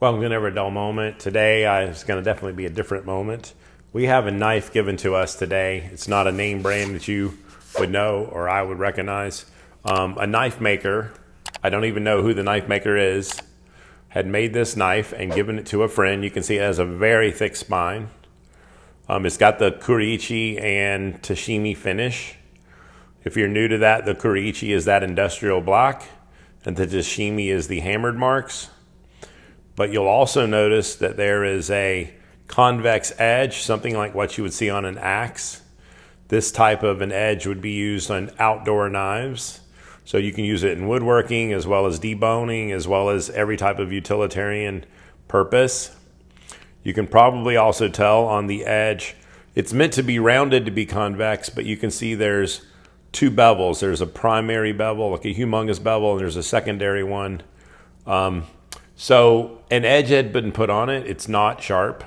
Welcome to Never a Dull Moment. Today it's going to definitely be a different moment. We have a knife given to us today. It's not a name brand that you would know or I would recognize. A knife maker, I don't even know who the knife maker is, had made this knife and given it to a friend. You can see it has a very thick spine. It's got the kuriichi and tashimi finish. If you're new to that, the kuriichi is that industrial black and the tashimi is the hammered marks. But you'll also notice that there is a convex edge, something like what you would see on an axe. This type of an edge would be used on outdoor knives. So you can use it in woodworking as well as deboning, as well as every type of utilitarian purpose. You can probably also tell on the edge, it's meant to be rounded to be convex, but you can see there's two bevels. There's a primary bevel, like a humongous bevel, and there's a secondary one. So an edge had been put on it. It's not sharp.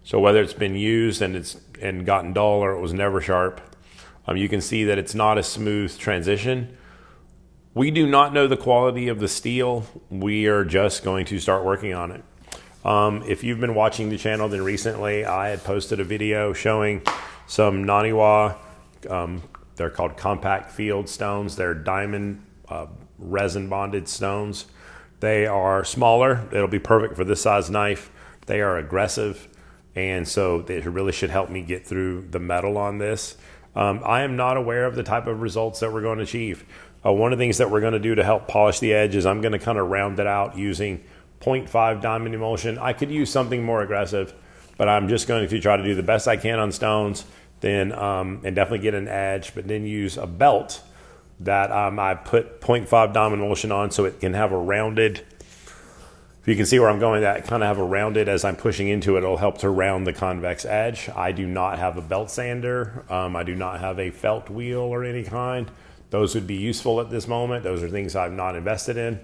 So whether it's been used and gotten dull or it was never sharp, you can see that it's not a smooth transition. We do not know the quality of the steel. We are just going to start working on it. If you've been watching the channel, then recently I had posted a video showing some Naniwa, they're called compact field stones. They're diamond resin bonded stones. They are smaller. It'll be perfect for this size knife. They are aggressive, and so they really should help me get through the metal on this. I am not aware of the type of results that we're going to achieve. One of the things that we're going to do to help polish the edge is I'm going to kind of round it out using 0.5 diamond emulsion. I could use something more aggressive, but I'm just going to try to do the best I can on stones, then and definitely get an edge, but then use a belt that I put 0.5 diamond emulsion on so it can have a rounded, if you can see where I'm going, that kind of have a rounded, as I'm pushing into it, it'll help to round the convex edge. I do not have a belt sander. I do not have a felt wheel or any kind. Those would be useful at this moment. Those are things I've not invested in.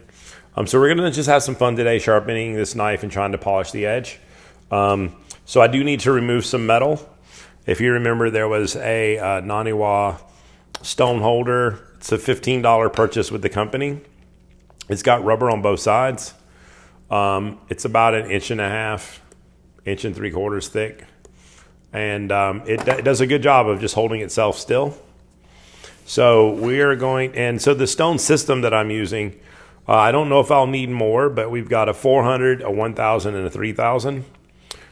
So we're gonna just have some fun today sharpening this knife and trying to polish the edge. So I do need to remove some metal. If you remember, there was a Naniwa stone holder. It's a $15 purchase with the company. It's got rubber on both sides. It's about 1.5 inches, 1.75 inches thick. And it does a good job of just holding itself still. So we are going, and so the stone system that I'm using, I don't know if I'll need more, but we've got a 400, a 1,000, and a 3,000.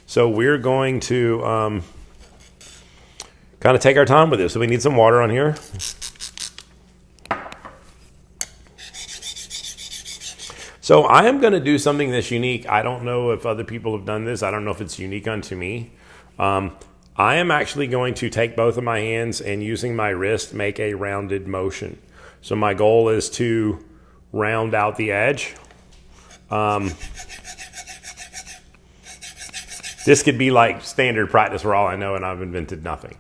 So we're going to kind of take our time with this. So we need some water on here. So I am going to do something that's unique. I don't know if other people have done this. I don't know if it's unique unto me. I am actually going to take both of my hands and using my wrist make a rounded motion. So my goal is to round out the edge. This could be like standard practice for all I know, and I've invented nothing.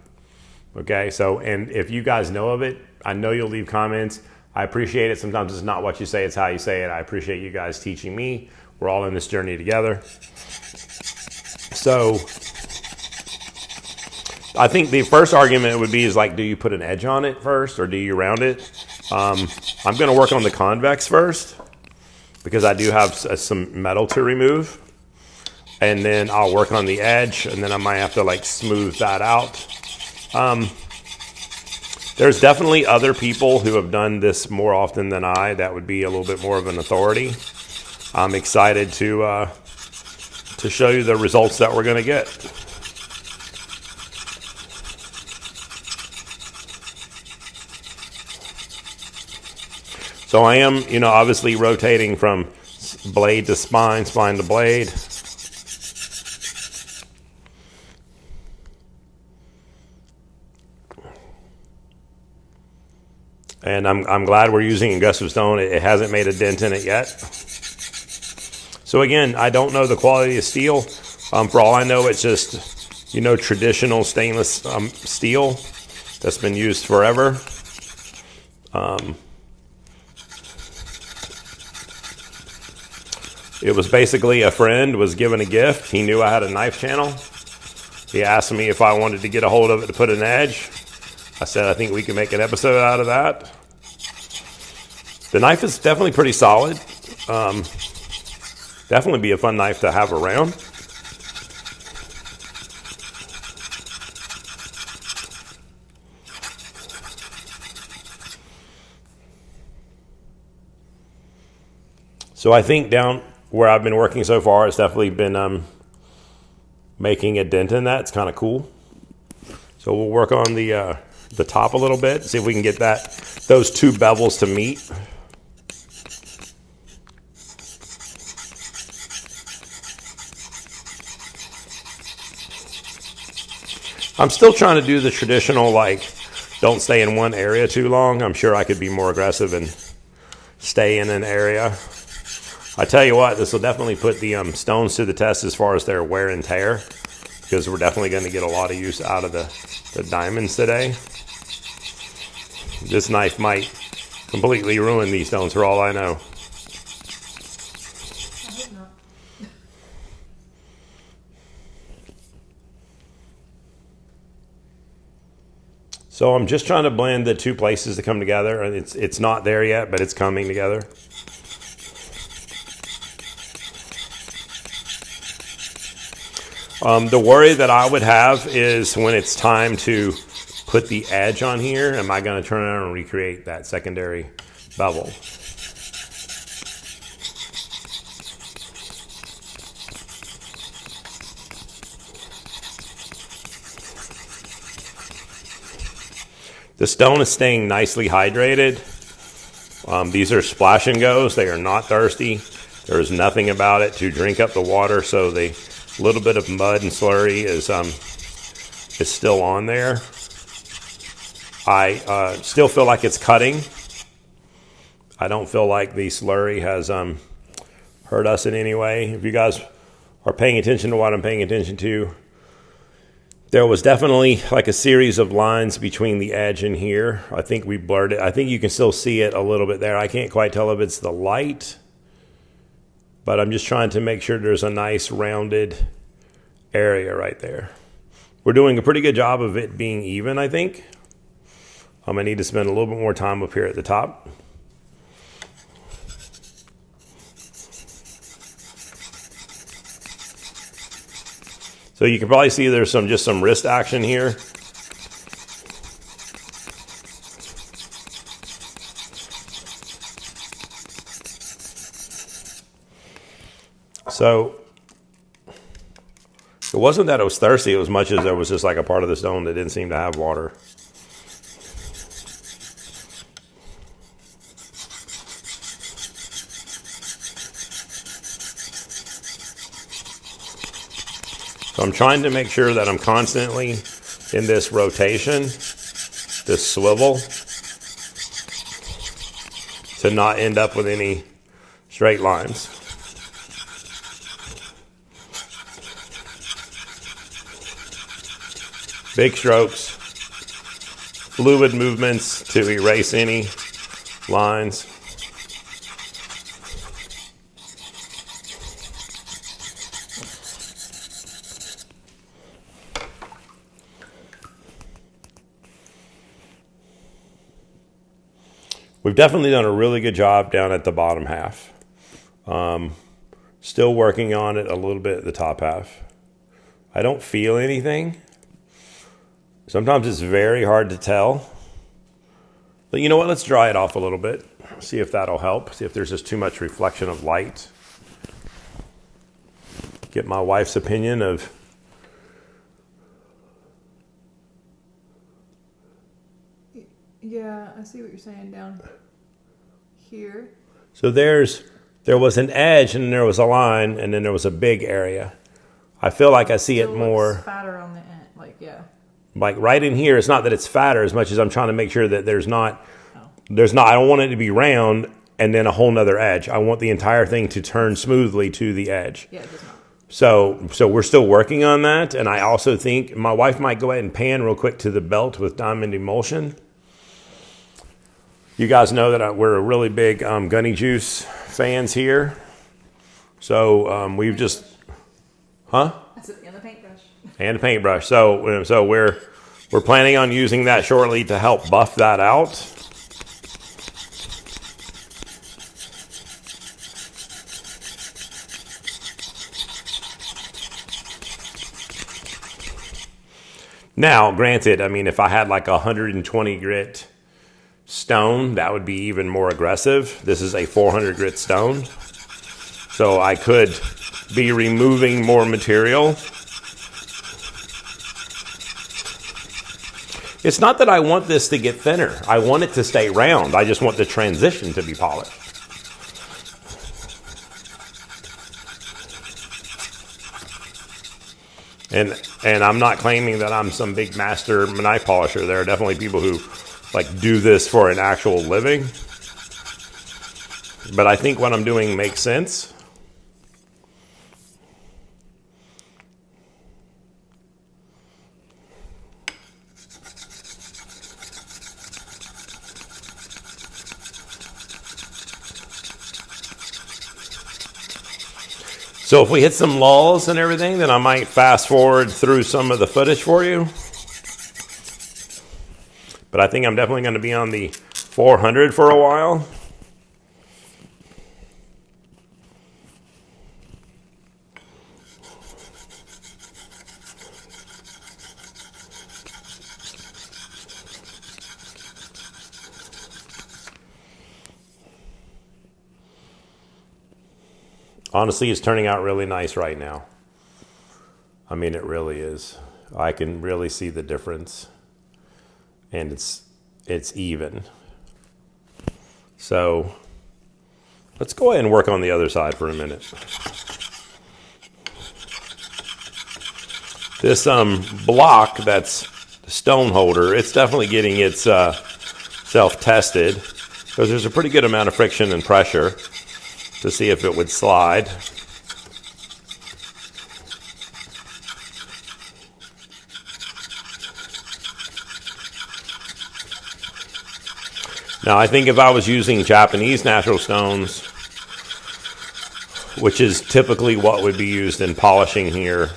Okay, so, and if you guys know of it, I know you'll leave comments. I appreciate it. Sometimes it's not what you say, it's how you say it. I appreciate you guys teaching me. We're all in this journey together. So I think the first argument would be is like, do you put an edge on it first or do you round it? I'm going to work on the convex first because I do have some metal to remove. And then I'll work on the edge, and then I might have to like smooth that out. There's definitely other people who have done this more often than I. That would be a little bit more of an authority. I'm excited to show you the results that we're going to get. So I am, obviously rotating from blade to spine, spine to blade. And I'm glad we're using aggressive stone. It hasn't made a dent in it yet. So again, I don't know the quality of steel. For all I know, it's just, traditional stainless steel that's been used forever. It was basically a friend was given a gift. He knew I had a knife channel. He asked me if I wanted to get a hold of it to put an edge. I said, I think we can make an episode out of that. The knife is definitely pretty solid. Definitely be a fun knife to have around. So I think down where I've been working so far, it's definitely been making a dent in that. It's kind of cool. So we'll work on the top a little bit, see if we can get those two bevels to meet. I'm still trying to do the traditional, like, don't stay in one area too long. I'm sure I could be more aggressive and stay in an area. I tell you what, this will definitely put the stones to the test as far as their wear and tear, because we're definitely going to get a lot of use out of the diamonds today. This knife might completely ruin these stones for all I know. I hope not. So I'm just trying to blend the two places to come together, and it's not there yet, but it's coming together. The worry that I would have is when it's time to put the edge on here, am I going to turn around and recreate that secondary bevel? The stone is staying nicely hydrated. These are splash and goes. They are not thirsty. There is nothing about it to drink up the water, so the little bit of mud and slurry is still on there. I still feel like it's cutting. I don't feel like the slurry has hurt us in any way. If you guys are paying attention to what I'm paying attention to, there was definitely like a series of lines between the edge and here. I think we blurred it. I think you can still see it a little bit there. I can't quite tell if it's the light, but I'm just trying to make sure there's a nice rounded area right there. We're doing a pretty good job of it being even, I think. I need to spend a little bit more time up here at the top. So you can probably see there's just some wrist action here. So it wasn't that it was thirsty as much as there was just like a part of the stone that didn't seem to have water. So I'm trying to make sure that I'm constantly in this rotation, this swivel, to not end up with any straight lines. Big strokes, fluid movements to erase any lines. We've definitely done a really good job down at the bottom half. Still working on it a little bit at the top half. I don't feel anything. Sometimes it's very hard to tell. But you know what? Let's dry it off a little bit. See if that'll help. See if there's just too much reflection of light. Get my wife's opinion of... Yeah, I see what you're saying down here. So there was an edge, and there was a line, and then there was a big area. I feel like I see it more fatter on the end, like right in here. It's not that it's fatter as much as I'm trying to make sure that there's not. I don't want it to be round and then a whole nother edge. I want the entire thing to turn smoothly to the edge. Yeah, it does not. So we're still working on that, and I also think my wife might go ahead and pan real quick to the belt with diamond emulsion. You guys know that we're a really big Gunny Juice fans here. So we've just... Huh? That's it, and the paintbrush. And a paintbrush. So we're planning on using that shortly to help buff that out. Now, granted, I mean, if I had like a 120 grit stone, that would be even more aggressive. This is a 400 grit stone, so I could be removing more material. It's not that I want this to get thinner. I want it to stay round. I just want the transition to be polished. And I'm not claiming that I'm some big master knife polisher. There are definitely people who like do this for an actual living. But I think what I'm doing makes sense. So if we hit some lulls and everything, then I might fast forward through some of the footage for you. But I think I'm definitely going to be on the 400 for a while. Honestly, it's turning out really nice right now. I mean, it really is. I can really see the difference. And it's even. So let's go ahead and work on the other side for a minute. This block that's the stone holder, it's definitely getting its self tested because there's a pretty good amount of friction and pressure to see if it would slide. Now, I think if I was using Japanese natural stones, which is typically what would be used in polishing here,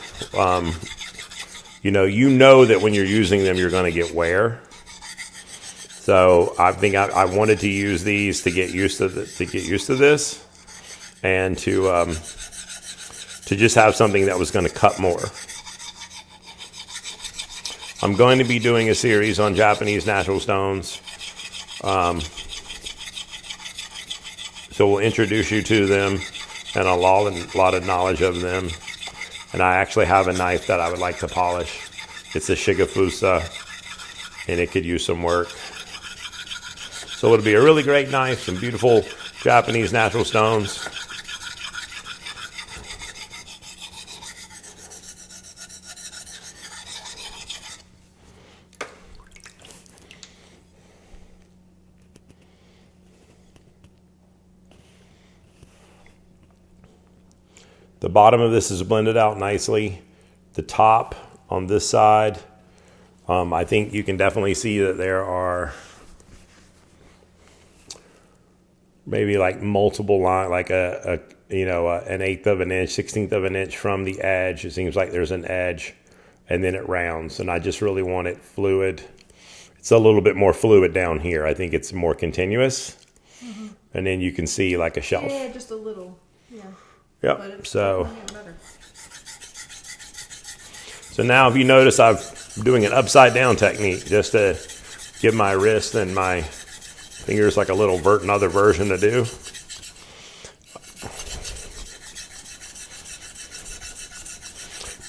you know that when you're using them, you're going to get wear. So I think I wanted to use these to get used to this, and to just have something that was going to cut more. I'm going to be doing a series on Japanese natural stones. So we'll introduce you to them and a lot of knowledge of them. And I actually have a knife that I would like to polish. It's a Shigefusa, and it could use some work. So it'll be a really great knife, some beautiful Japanese natural stones. The bottom of this is blended out nicely. The top on this side, I think you can definitely see that there are maybe like multiple line, like an 1/8 of an inch, 1/16 of an inch from the edge. It seems like there's an edge, and then it rounds. And I just really want it fluid. It's a little bit more fluid down here. I think it's more continuous. Mm-hmm. And then you can see like a shelf. Yeah, just a little. Yeah. Yep. So now if you notice, I'm doing an upside down technique just to give my wrist and my fingers like a little another version to do.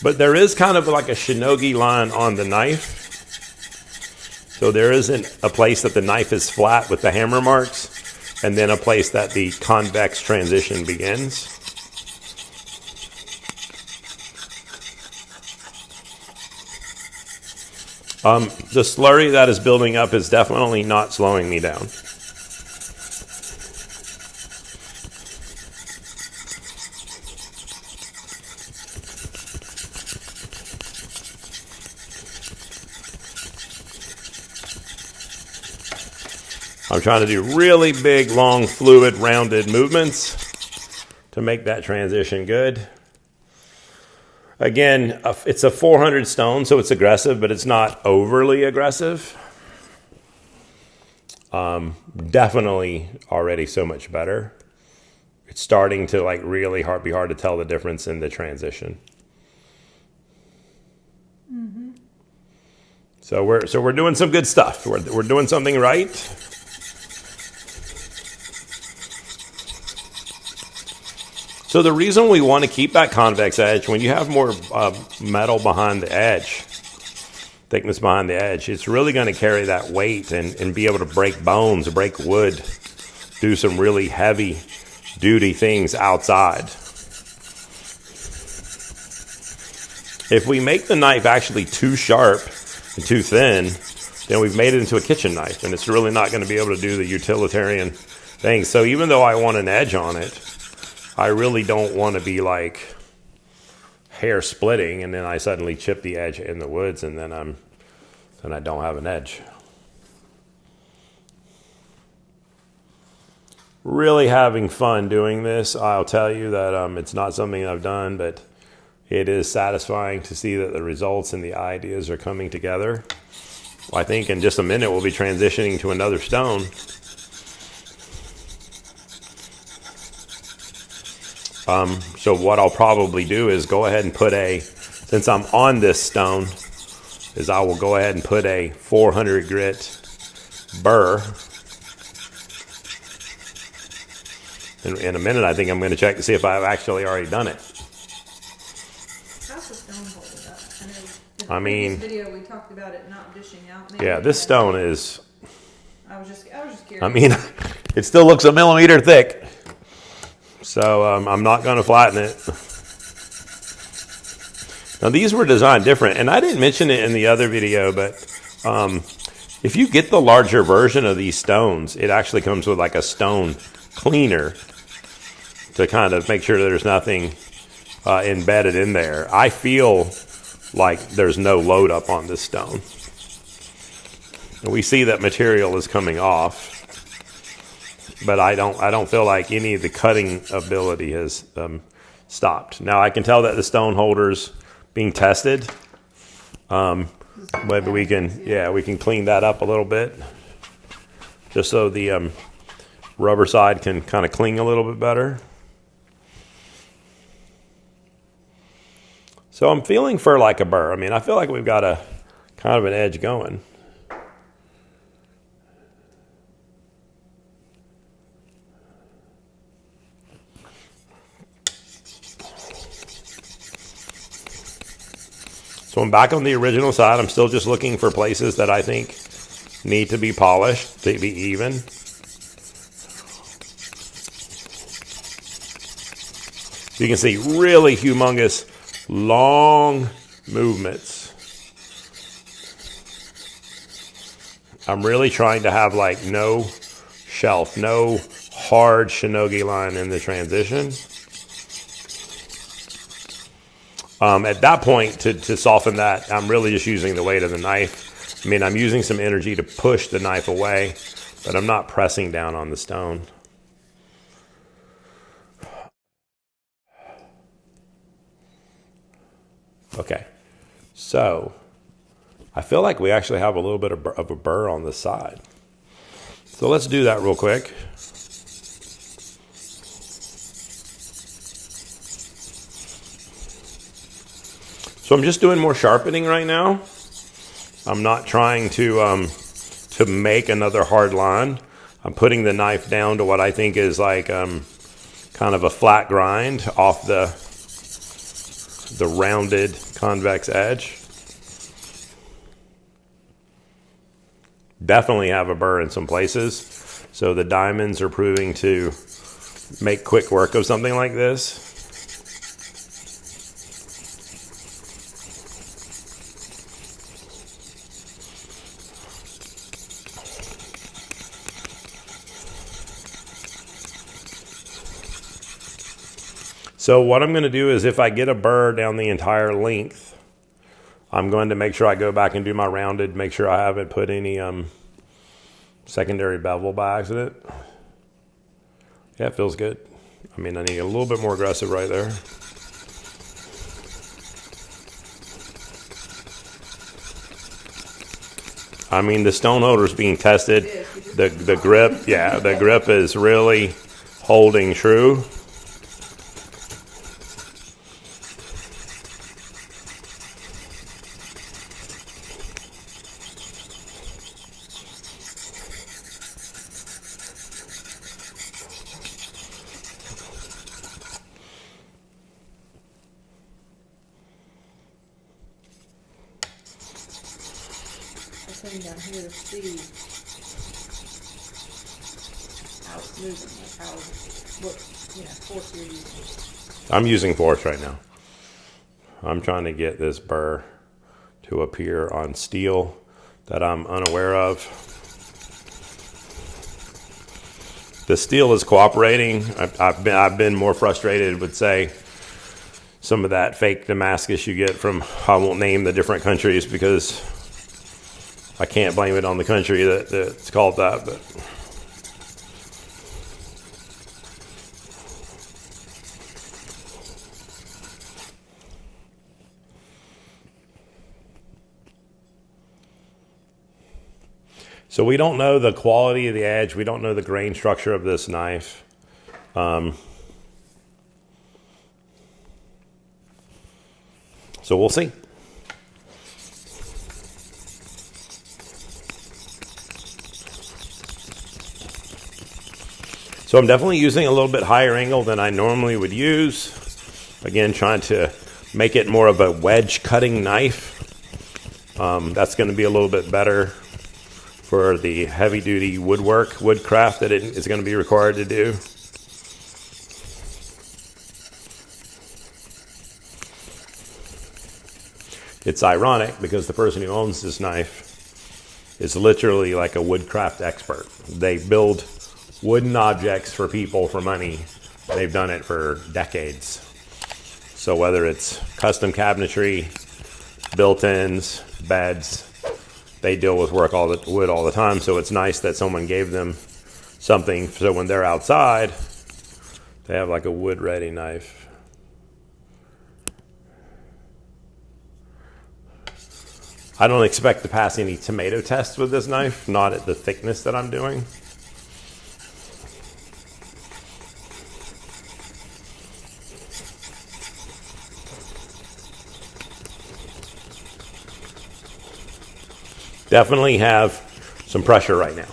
But there is kind of like a shinogi line on the knife. So there isn't a place that the knife is flat with the hammer marks, and then a place that the convex transition begins. The slurry that is building up is definitely not slowing me down. I'm trying to do really big, long, fluid, rounded movements to make that transition good. Again, it's a 400 stone, so it's aggressive, but it's not overly aggressive. Definitely already so much better. It's starting to like really be hard to tell the difference in the transition. Mm-hmm. So we're doing some good stuff. We're doing something right. So the reason we want to keep that convex edge, when you have more metal behind the edge, thickness behind the edge, it's really going to carry that weight and be able to break bones, break wood, do some really heavy duty things outside. If we make the knife actually too sharp and too thin, then we've made it into a kitchen knife, and it's really not going to be able to do the utilitarian thing. So even though I want an edge on it, I really don't want to be like hair splitting, and then I suddenly chip the edge in the woods, and then I don't have an edge. Really having fun doing this. I'll tell you that it's not something I've done, but it is satisfying to see that the results and the ideas are coming together. I think in just a minute we'll be transitioning to another stone. So what I'll probably do is go ahead and put since I'm on this stone, is I will go ahead and put a 400 grit burr. In a minute, I think I'm going to check to see if I've actually already done it. How's the stone holding up? I mean, in this video we talked about it not dishing out. Yeah, this stone is. I was just curious. I mean, it still looks a millimeter thick, so I'm not going to flatten it. Now these were designed different, and I didn't mention it in the other video, but if you get the larger version of these stones, it actually comes with like a stone cleaner to kind of make sure there's nothing embedded in there. I feel like there's no load up on this stone. And we see that material is coming off, but I don't feel like any of the cutting ability has stopped. Now I can tell that the stone holder's being tested. Maybe we can clean that up a little bit, just so the rubber side can kind of cling a little bit better. So I'm feeling for like a burr. I mean, I feel like we've got a kind of an edge going. So I'm back on the original side. I'm still just looking for places that I think need to be polished, to be even. You can see really humongous, long movements. I'm really trying to have like no shelf, no hard shinogi line in the transition. At that point, to soften that, I'm really just using the weight of the knife. I mean, I'm using some energy to push the knife away, but I'm not pressing down on the stone. Okay, so I feel like we actually have a little bit of a burr on the side. So let's do that real quick. So I'm just doing more sharpening right now. I'm not trying to make another hard line. I'm putting the knife down to what I think is like kind of a flat grind off the rounded convex edge. Definitely have a burr in some places. So the diamonds are proving to make quick work of something like this. So what I'm going to do is if I get a burr down the entire length, I'm going to make sure I go back and do my rounded, make sure I haven't put any secondary bevel by accident. Yeah, it feels good. I mean, I need a little bit more aggressive right there. I mean, the stone holder is being tested. The grip, yeah, the grip is really holding true. pin down here to see how it's moving, like how, what, force you're using. I'm using force right now. I'm trying to get this burr to appear on steel that I'm unaware of. The steel is cooperating. I've been more frustrated with, say, some of that fake Damascus you get from, I won't name the different countries because I can't blame it on the country that's called that, but so we don't know the quality of the edge. We don't know the grain structure of this knife. So we'll see. So I'm definitely using a little bit higher angle than I normally would use. Again, trying to make it more of a wedge cutting knife. That's going to be a little bit better for the heavy duty woodcraft that it is going to be required to do. It's ironic because the person who owns this knife is literally like a woodcraft expert. They build wooden objects for people for money. They've done it for decades. So whether it's custom cabinetry, built-ins, beds, they deal with wood all the time. So it's nice that someone gave them something so when they're outside, they have like a wood-ready knife. I don't expect to pass any tomato tests with this knife, not at the thickness that I'm doing. Definitely have some pressure right now.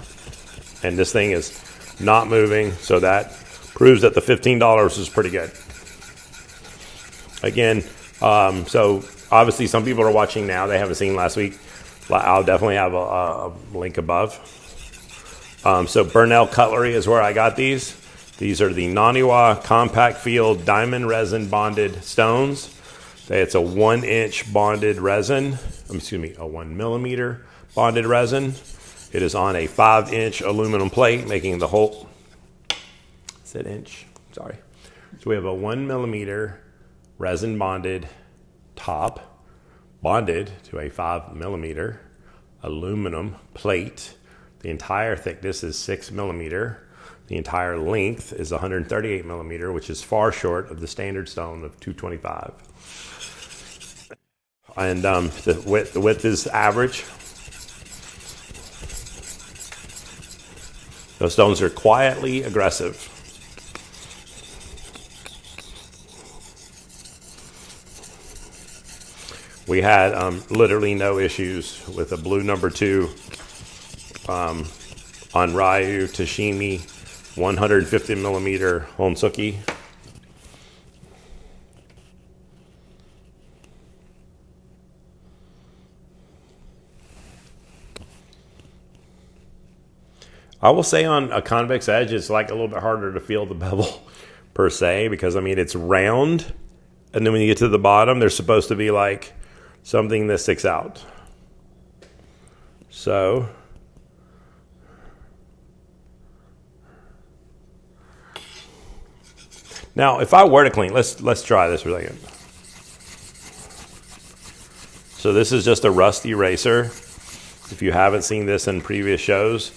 And this thing is not moving, so that proves that the $15 is pretty good. Again, so obviously some people are watching now. They haven't seen last week. I'll definitely have a link above. So Burnell Cutlery is where I got these. These are the Naniwa Compact Field Diamond Resin Bonded Stones. It's a 1-inch bonded resin. A 1 millimeter bonded resin. It is on a 5-inch aluminum plate, making the whole. Is it inch? Sorry. So we have a 1 millimeter resin bonded top, bonded to a 5 millimeter aluminum plate. The entire thickness is 6 millimeter. The entire length is 138 millimeter, which is far short of the standard stone of 225. And the width is average. Those stones are quietly aggressive. We had literally no issues with a blue number 2 on Ryu Tashimi 150 millimeter Honsuki. I will say on a convex edge, it's like a little bit harder to feel the bevel per se, because I mean, it's round. And then when you get to the bottom, there's supposed to be like something that sticks out. So now if I were to clean, let's try this for a second. So this is just a rust eraser. If you haven't seen this in previous shows,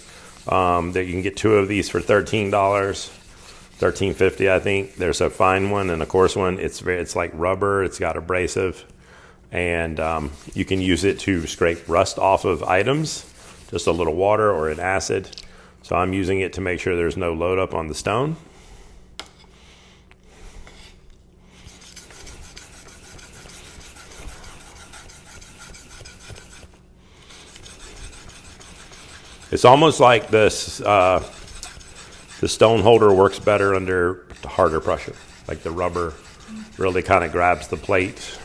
that you can get 2 of these for $13, $13.50 I think. There's a fine one and a coarse one. It's like rubber. It's got abrasive, and you can use it to scrape rust off of items. Just a little water or an acid. So I'm using it to make sure there's no load up on the stone. It's almost like this, the stone holder works better under harder pressure. Like the rubber really kind of grabs the plate.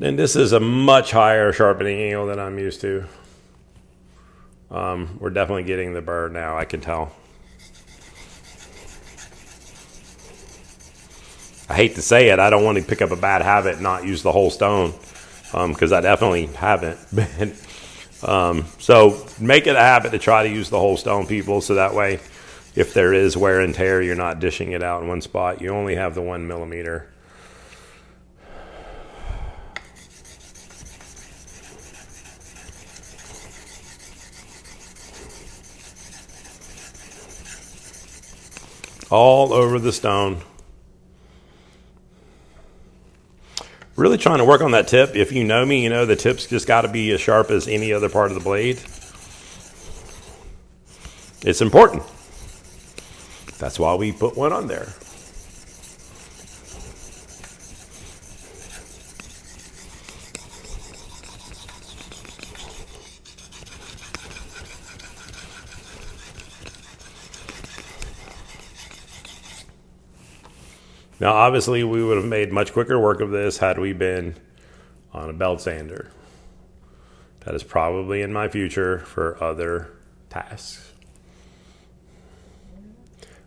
And this is a much higher sharpening angle than I'm used to. We're definitely getting the burr now, I can tell. I hate to say it, I don't want to pick up a bad habit and not use the whole stone, because I definitely haven't been. So make it a habit to try to use the whole stone, people, so that way if there is wear and tear, you're not dishing it out in one spot. You only have the 1 millimeter. All over the stone. Really trying to work on that tip. If you know me, you know the tip's just got to be as sharp as any other part of the blade. It's important. That's why we put one on there. Now, obviously, we would have made much quicker work of this had we been on a belt sander. That is probably in my future for other tasks.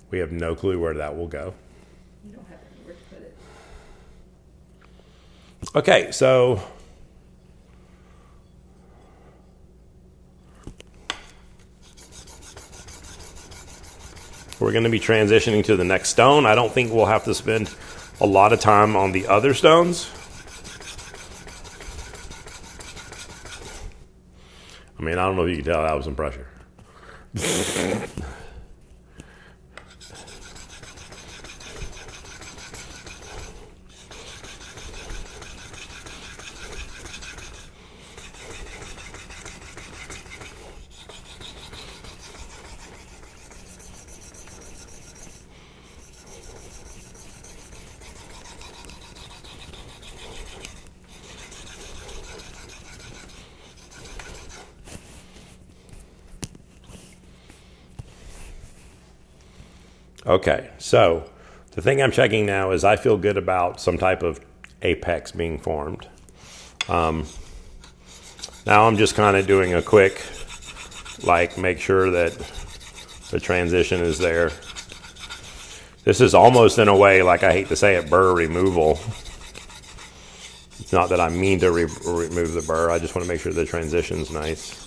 We have no clue where that will go. You don't have anywhere to put it. Okay, so we're going to be transitioning to the next stone. I don't think we'll have to spend a lot of time on the other stones. I mean, I don't know if you can tell that was some pressure. Okay, so the thing I'm checking now is I feel good about some type of apex being formed. Now I'm just kind of doing a quick, like, make sure that the transition is there. This is almost, in a way, like, I hate to say it, burr removal. It's not that I mean to remove the burr. I just want to make sure the transition's nice.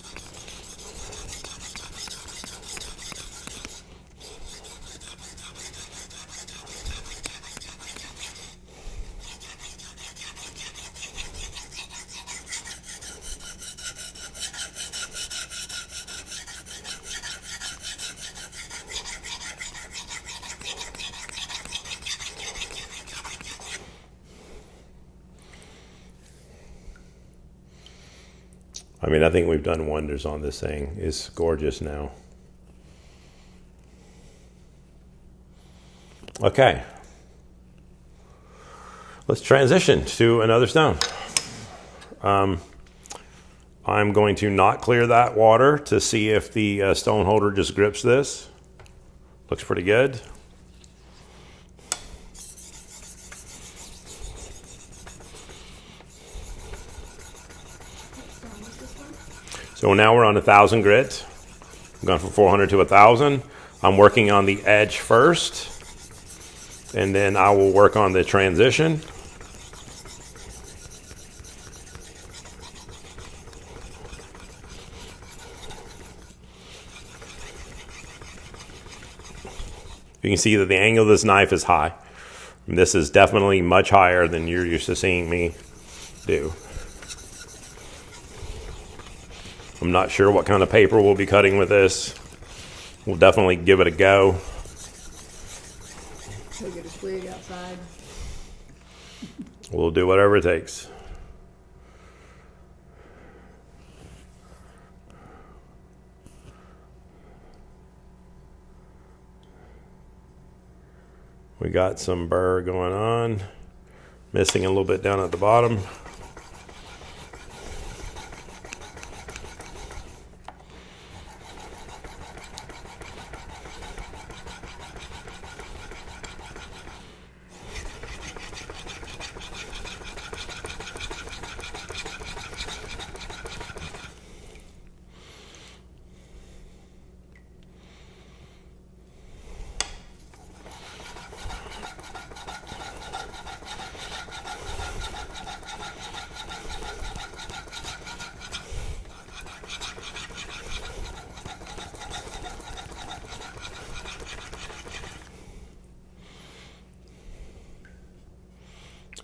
I mean, I think we've done wonders on this thing. It's gorgeous now. Okay. Let's transition to another stone. I'm going to not clear that water to see if the stone holder just grips this. Looks pretty good. So now we're on 1,000 grit. I'm going from 400 to 1,000. I'm working on the edge first, and then I will work on the transition. You can see that the angle of this knife is high. And this is definitely much higher than you're used to seeing me do. I'm not sure what kind of paper we'll be cutting with this. We'll definitely give it a go. Go get a twig outside. We'll do whatever it takes. We got some burr going on. Missing a little bit down at the bottom.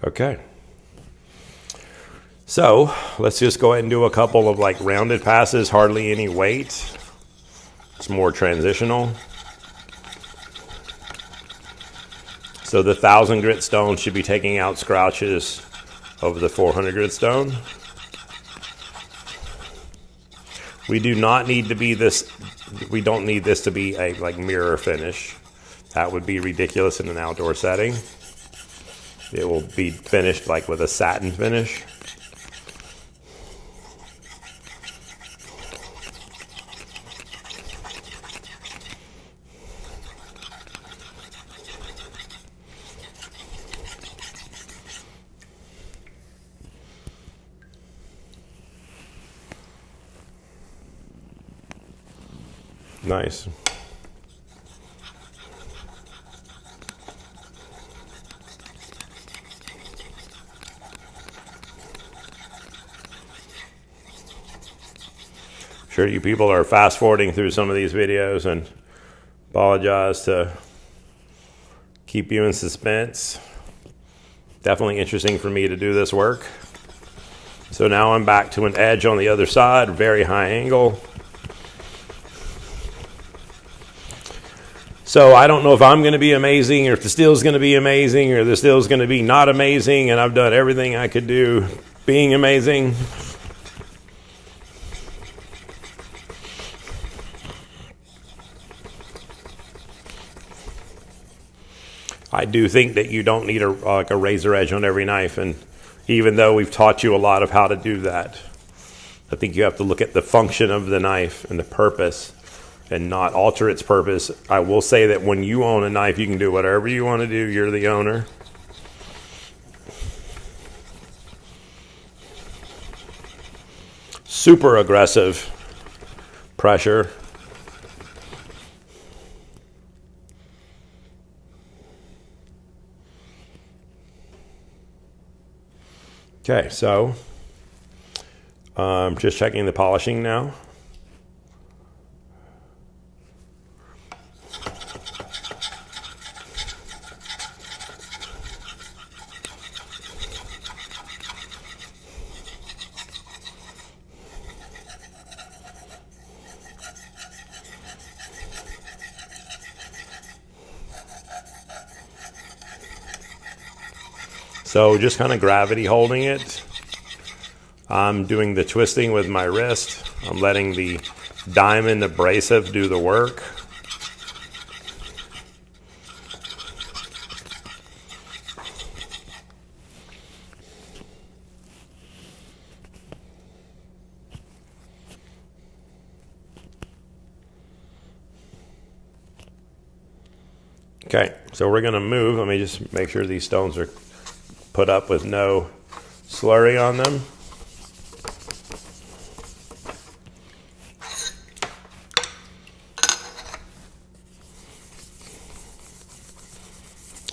Okay. So let's just go ahead and do a couple of like rounded passes, hardly any weight. It's more transitional. So the 1,000 grit stone should be taking out scratches over the 400 grit stone. We do not need to be this, we don't need this to be a like mirror finish. That would be ridiculous in an outdoor setting. It will be finished like with a satin finish. Nice. Sure, you people are fast forwarding through some of these videos, and apologize to keep you in suspense. Definitely interesting for me to do this work. So now I'm back to an edge on the other side, very high angle. So I don't know if I'm going to be amazing, or if the steel's going to be amazing, or the steel's going to be not amazing, and I've done everything I could do being amazing. I do think that you don't need like a razor edge on every knife, and even though we've taught you a lot of how to do that, I think you have to look at the function of the knife and the purpose and not alter its purpose. I will say that when you own a knife, you can do whatever you want to do. You're the owner. Super aggressive pressure. Okay, so just checking the polishing now. So just kind of gravity holding it. I'm doing the twisting with my wrist. I'm letting the diamond abrasive do the work. Okay, so we're going to move. Let me just make sure these stones are put up with no slurry on them.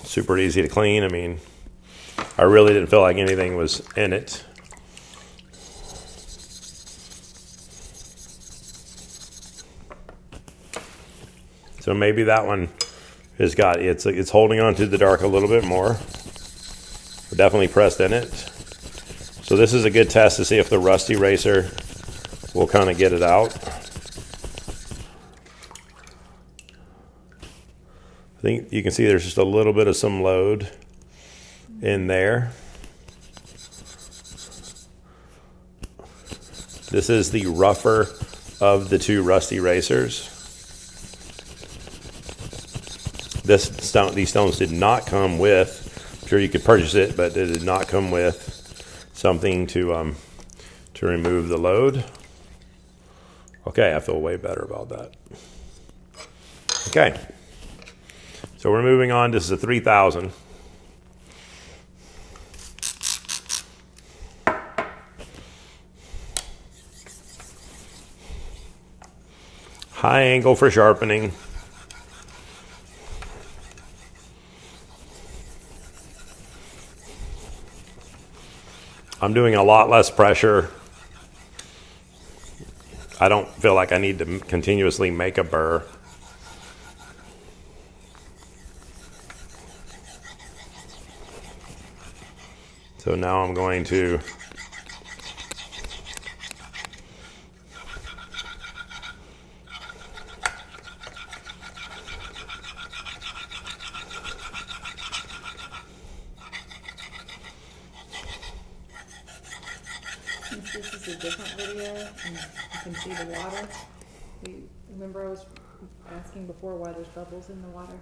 Super easy to clean. I mean, I really didn't feel like anything was in it. So maybe that one has got, it's holding on to the dark a little bit more. We're definitely pressed in it. So this is a good test to see if the rust eraser will kind of get it out. I think you can see there's just a little bit of some load in there. This is the rougher of the two rust erasers. These stones did not come with, I'm sure you could purchase it, but it did not come with something to remove the load. Okay, I feel way better about that. Okay, so we're moving on. This is a 3000. High angle for sharpening. I'm doing a lot less pressure. I don't feel like I need to continuously make a burr. So now I'm going to Since this is a different video and you can see the water, remember I was asking before why there's bubbles in the water?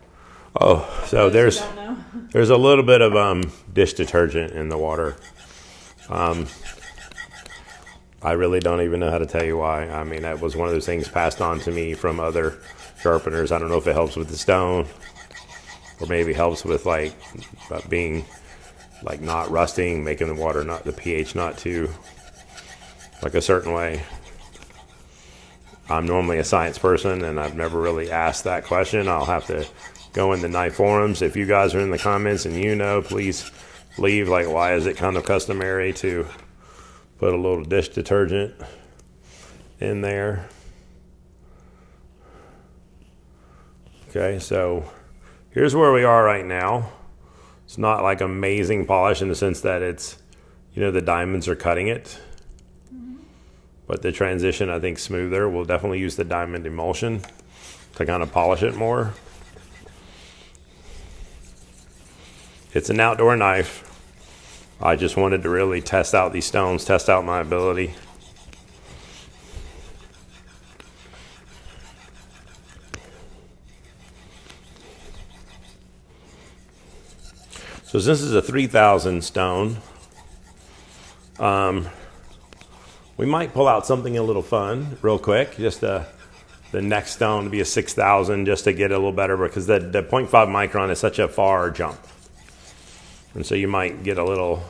Oh, so there's a little bit of dish detergent in the water. I really don't even know how to tell you why. I mean, that was one of those things passed on to me from other sharpeners. I don't know if it helps with the stone, or maybe helps with like being like not rusting, making the water not the pH not too like a certain way. I'm normally a science person, and I've never really asked that question. I'll have to go in the knife forums. If you guys are in the comments and you know, please leave like why is it kind of customary to put a little dish detergent in there. Okay, so here's where we are right now. It's not like amazing polish in the sense that it's, you know, the diamonds are cutting it. But the transition, I think, smoother. We'll definitely use the diamond emulsion to kind of polish it more. It's an outdoor knife. I just wanted to really test out these stones, test out my ability. So since this is a 3,000 stone, we might pull out something a little fun real quick. Just the next stone to be a 6,000 just to get a little better, because the 0.5 micron is such a far jump. And so you might get a little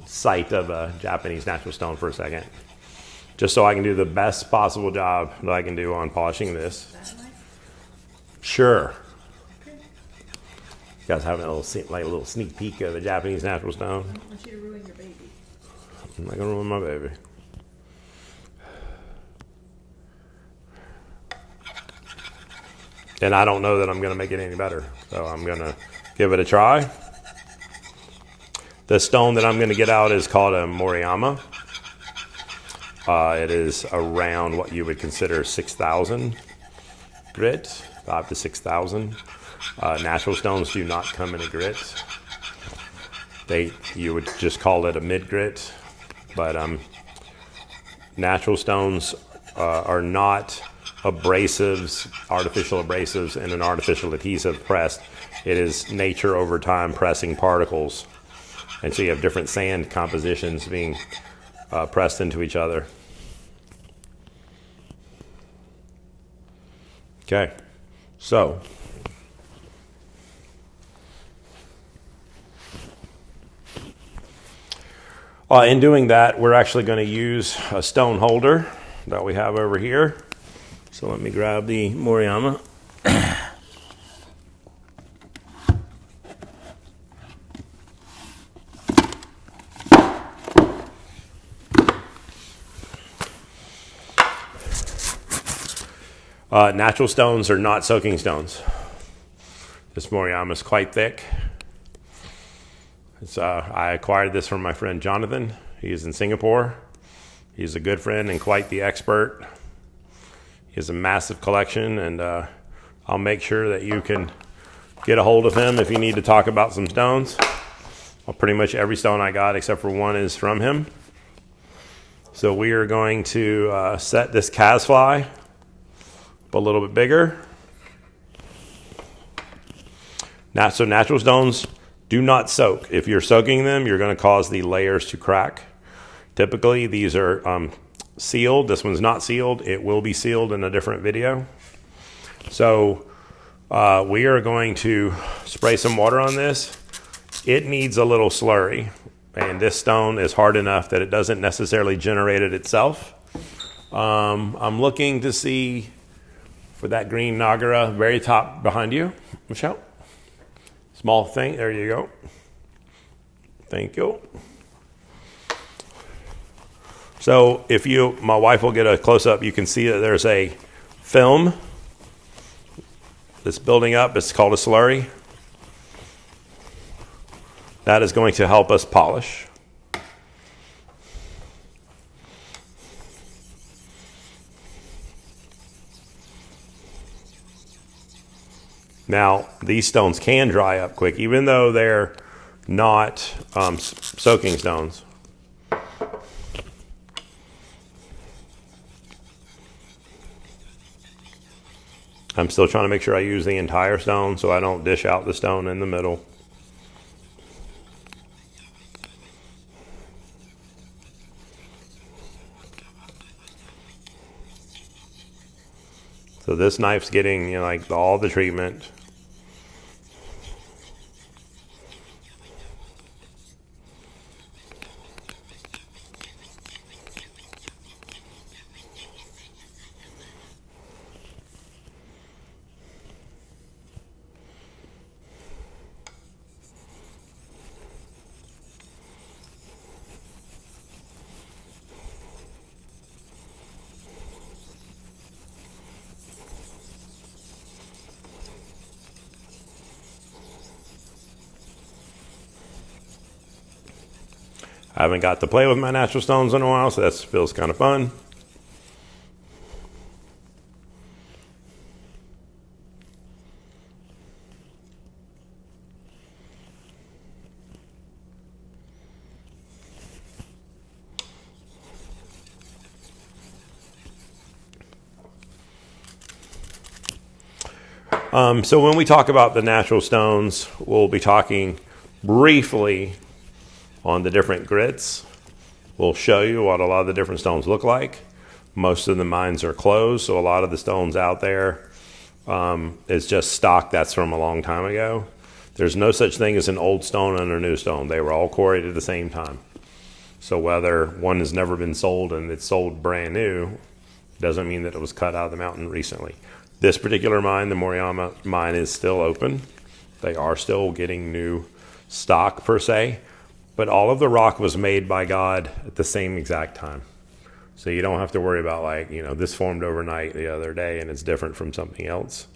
sight of a Japanese natural stone for a second. Just so I can do the best possible job that I can do on polishing this. Sure. You guys having a little sneak peek of the Japanese natural stone? I don't want you to ruin your baby. I'm not going to ruin my baby. And I don't know that I'm going to make it any better. So I'm going to give it a try. The stone that I'm going to get out is called a Moriyama. It is around what you would consider 6,000 grit, 5 to 6,000. Natural stones do not come in a grit. You would just call it a mid grit. But natural stones are not abrasives, artificial abrasives, and an artificial adhesive pressed. It is nature over time pressing particles. And so you have different sand compositions being pressed into each other. Okay, so in doing that, we're actually going to use a stone holder that we have over here. So let me grab the Moriyama. Natural stones are not soaking stones. This Moriyama is quite thick. I acquired this from my friend Jonathan. He is in Singapore. He's a good friend and quite the expert. He has a massive collection, and I'll make sure that you can get a hold of him if you need to talk about some stones. Well, pretty much every stone I got except for one is from him. So we are going to set this cas fly a little bit bigger. So natural stones do not soak. If you're soaking them, you're going to cause the layers to crack. Typically, these are sealed. This one's not sealed. It will be sealed in a different video. So we are going to spray some water on this. It needs a little slurry, and this stone is hard enough that it doesn't necessarily generate it itself. I'm looking to see for that green Nagara, very top behind you, Michelle. Small thing, there you go. Thank you. So if my wife will get a close-up, you can see that there's a film that's building up. It's called a slurry. That is going to help us polish. Now, these stones can dry up quick, even though they're not soaking stones. I'm still trying to make sure I use the entire stone so I don't dish out the stone in the middle. So this knife's getting, you know, like all the treatment. I haven't got to play with my natural stones in a while, so that feels kind of fun. So when we talk about the natural stones, we'll be talking briefly on the different grits. We'll show you what a lot of the different stones look like. Most of the mines are closed, so a lot of the stones out there is just stock that's from a long time ago. There's no such thing as an old stone and a new stone. They were all quarried at the same time. So whether one has never been sold and it's sold brand new, doesn't mean that it was cut out of the mountain recently. This particular mine, the Moriyama mine, is still open. They are still getting new stock per se, but all of the rock was made by God at the same exact time. So you don't have to worry about, like, you know, this formed overnight the other day and it's different from something else.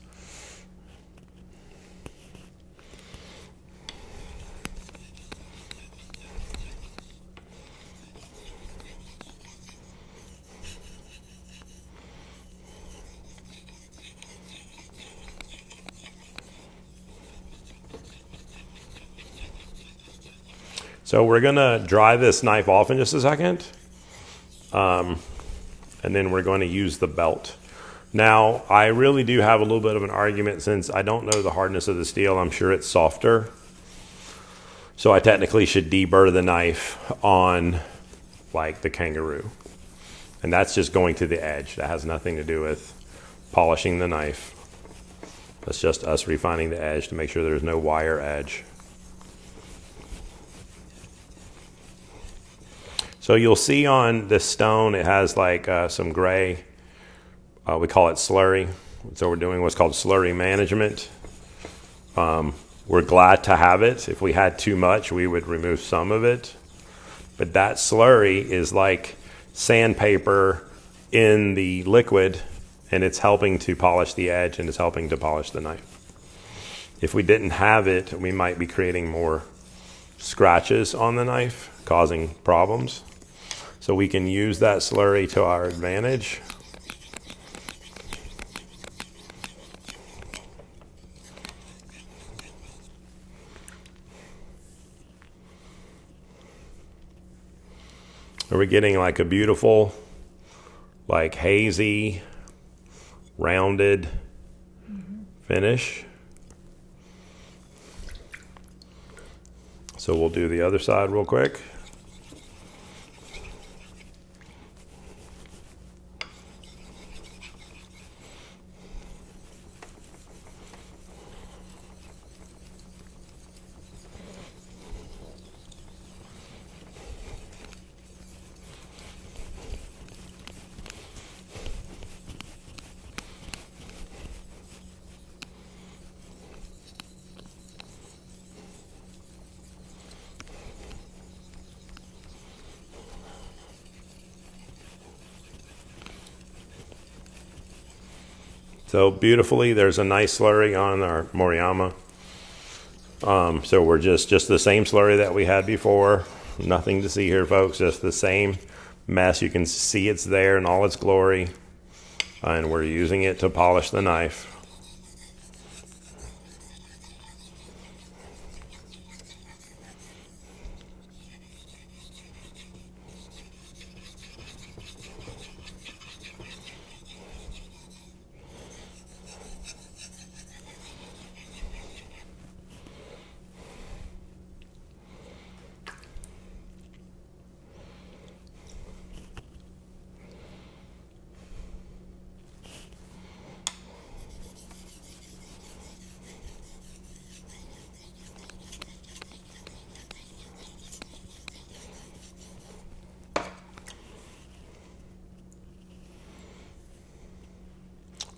So we're gonna dry this knife off in just a second. And then we're going to use the belt. Now, I really do have a little bit of an argument since I don't know the hardness of the steel. I'm sure it's softer. So I technically should deburr the knife on, like, the kangaroo. And that's just going to the edge. That has nothing to do with polishing the knife. That's just us refining the edge to make sure there's no wire edge. So you'll see on this stone, it has like some gray, we call it slurry. So we're doing what's called slurry management. We're glad to have it. If we had too much, we would remove some of it. But that slurry is like sandpaper in the liquid, and it's helping to polish the edge and it's helping to polish the knife. If we didn't have it, we might be creating more scratches on the knife, causing problems. So we can use that slurry to our advantage. We're getting like a beautiful, like hazy, rounded finish. So we'll do the other side real quick. So beautifully, there's a nice slurry on our Moriyama. So we're just the same slurry that we had before. Nothing to see here, folks, just the same mess. You can see it's there in all its glory. And we're using it to polish the knife.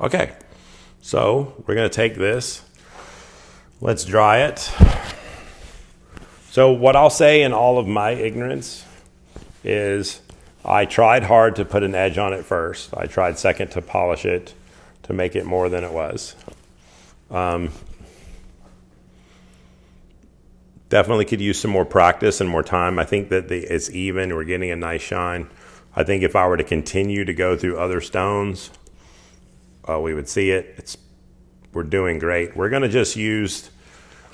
Okay, so we're going to take this. Let's dry it. So what I'll say in all of my ignorance is I tried hard to put an edge on it first. I tried second to polish it to make it more than it was. Definitely could use some more practice and more time. I think that it's even. We're getting a nice shine. I think if I were to continue to go through other stones, we would see it. We're doing great. We're going to just use,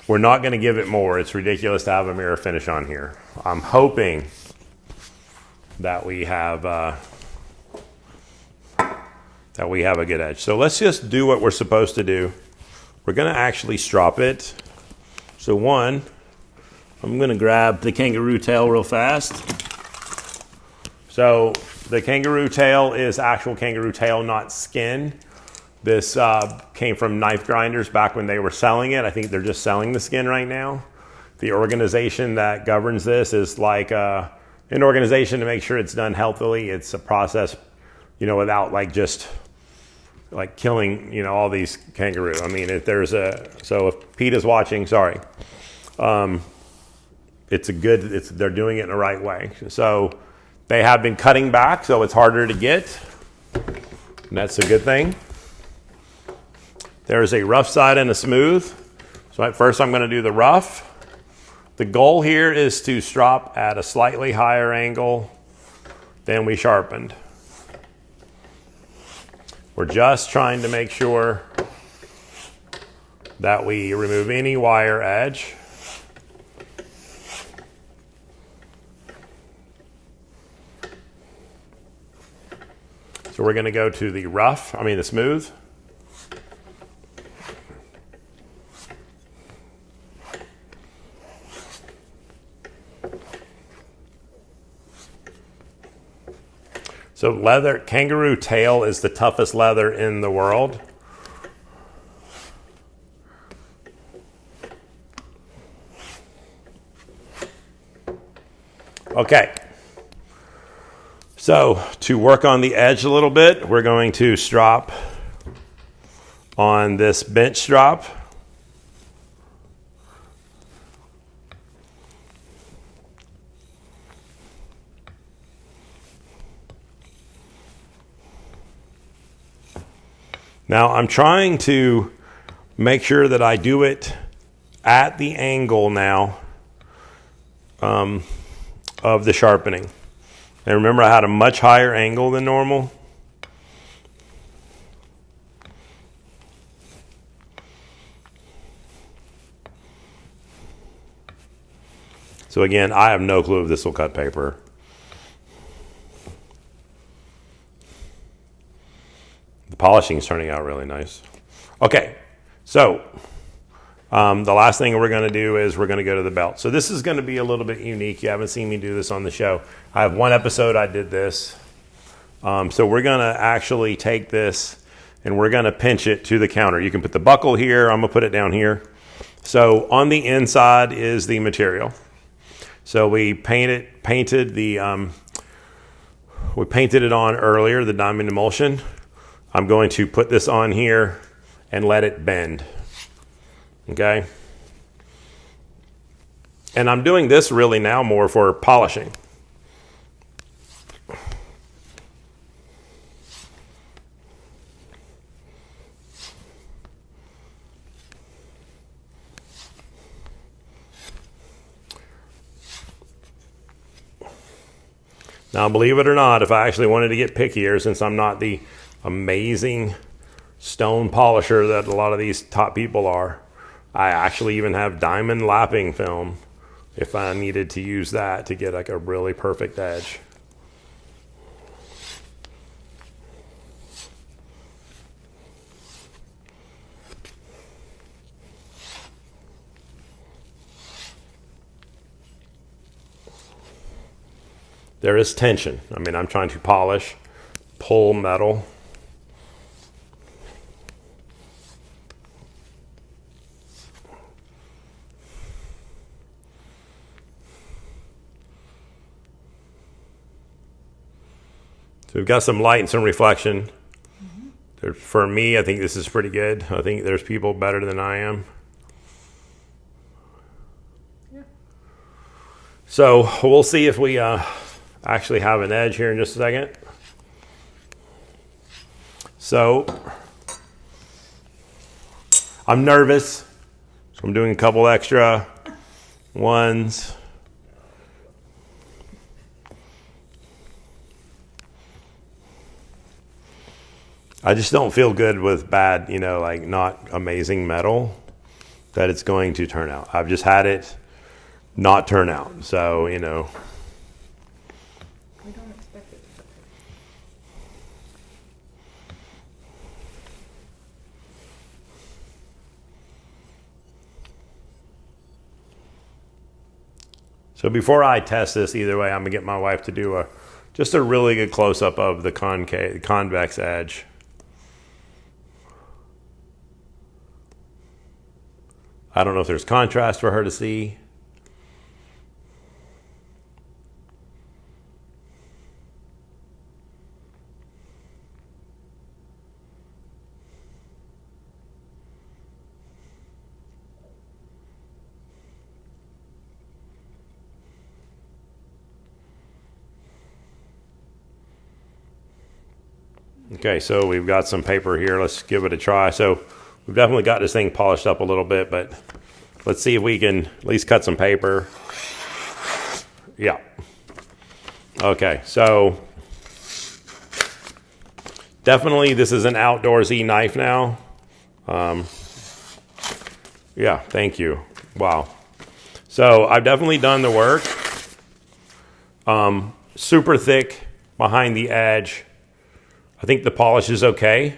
we're not going to give it more. It's ridiculous to have a mirror finish on here. I'm hoping that we have a good edge. So let's just do what we're supposed to do. We're going to actually strop it. So one, I'm going to grab the kangaroo tail real fast. So the kangaroo tail is actual kangaroo tail, not skin. This came from knife grinders back when they were selling it. I think they're just selling the skin right now. The organization that governs this is like an organization to make sure it's done healthily. It's a process, without just killing, all these kangaroo. I mean, so if Pete is watching, sorry. They're doing it in the right way. So they have been cutting back, so it's harder to get. And that's a good thing. There's a rough side and a smooth. So at first I'm going to do the rough. The goal here is to strop at a slightly higher angle than we sharpened. We're just trying to make sure that we remove any wire edge. So we're going to go to the smooth. So leather, kangaroo tail is the toughest leather in the world. Okay. So to work on the edge a little bit, we're going to strop on this bench strop. Now I'm trying to make sure that I do it at the angle now of the sharpening. And remember, I had a much higher angle than normal. So again, I have no clue if this will cut paper. The polishing is turning out really nice. Okay, so the last thing we're going to do is we're going to go to the belt. So this is going to be a little bit unique. You haven't seen me do this on the show. I have one episode I did this. So we're going to actually take this and we're going to pinch it to the counter. You can put the buckle here. I'm going to put it down here. So on the inside is the material. So we painted it on earlier, the diamond emulsion. I'm going to put this on here and let it bend. Okay? And I'm doing this really now more for polishing. Now, believe it or not, if I actually wanted to get pickier, since I'm not the amazing stone polisher that a lot of these top people are, I actually even have diamond lapping film if I needed to use that to get like a really perfect edge. There is tension. I mean, I'm trying to polish, pull metal. So we've got some light and some reflection. For me, I think this is pretty good. I think there's people better than I am. Yeah. So we'll see if we actually have an edge here in just a second. So I'm nervous, so I'm doing a couple extra ones. I just don't feel good with bad, like not amazing metal that it's going to turn out. I've just had it not turn out. So, We don't expect it to. So before I test this, either way, I'm gonna get my wife to do just a really good close-up of the convex edge. I don't know if there's contrast for her to see. Okay, so we've got some paper here. Let's give it a try. So we've definitely got this thing polished up a little bit, but let's see if we can at least cut some paper. Yeah. Okay, so definitely this is an outdoorsy knife now. Yeah, thank you. Wow. So I've definitely done the work. Super thick behind the edge. I think the polish is okay.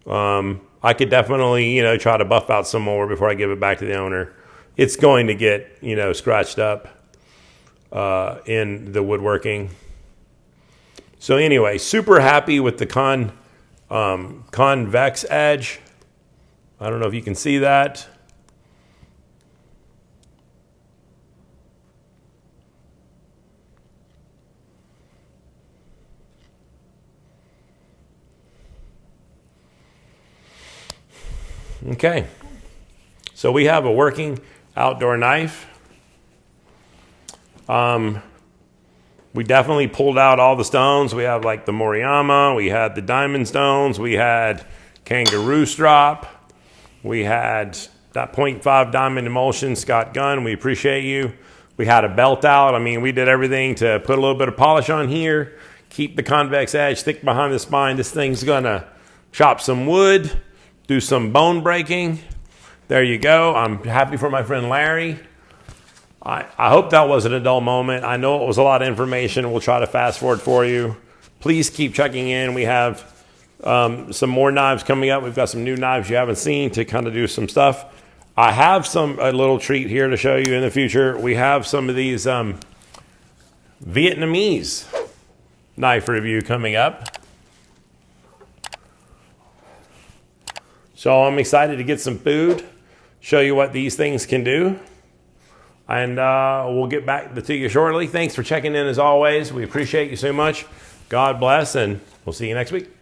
I could definitely, try to buff out some more before I give it back to the owner. It's going to get, scratched up in the woodworking. So anyway, super happy with the convex edge. I don't know if you can see that. Okay, so we have a working outdoor knife. We definitely pulled out all the stones. We have like the Moriyama, we had the diamond stones, we had kangaroo strop, we had that 0.5 diamond emulsion Scott gun. We appreciate you. We had a belt out. I mean, we did everything to put a little bit of polish on here, keep the convex edge thick behind the spine. This thing's gonna chop some wood, do some bone breaking. There you go. I'm happy for my friend Larry. I hope that wasn't a dull moment. I know it was a lot of information. We'll try to fast forward for you. Please keep checking in. We have some more knives coming up. We've got some new knives you haven't seen to kind of do some stuff. I have a little treat here to show you in the future. We have some of these Vietnamese knife review coming up. So I'm excited to get some food, show you what these things can do. And we'll get back to you shortly. Thanks for checking in as always. We appreciate you so much. God bless, and we'll see you next week.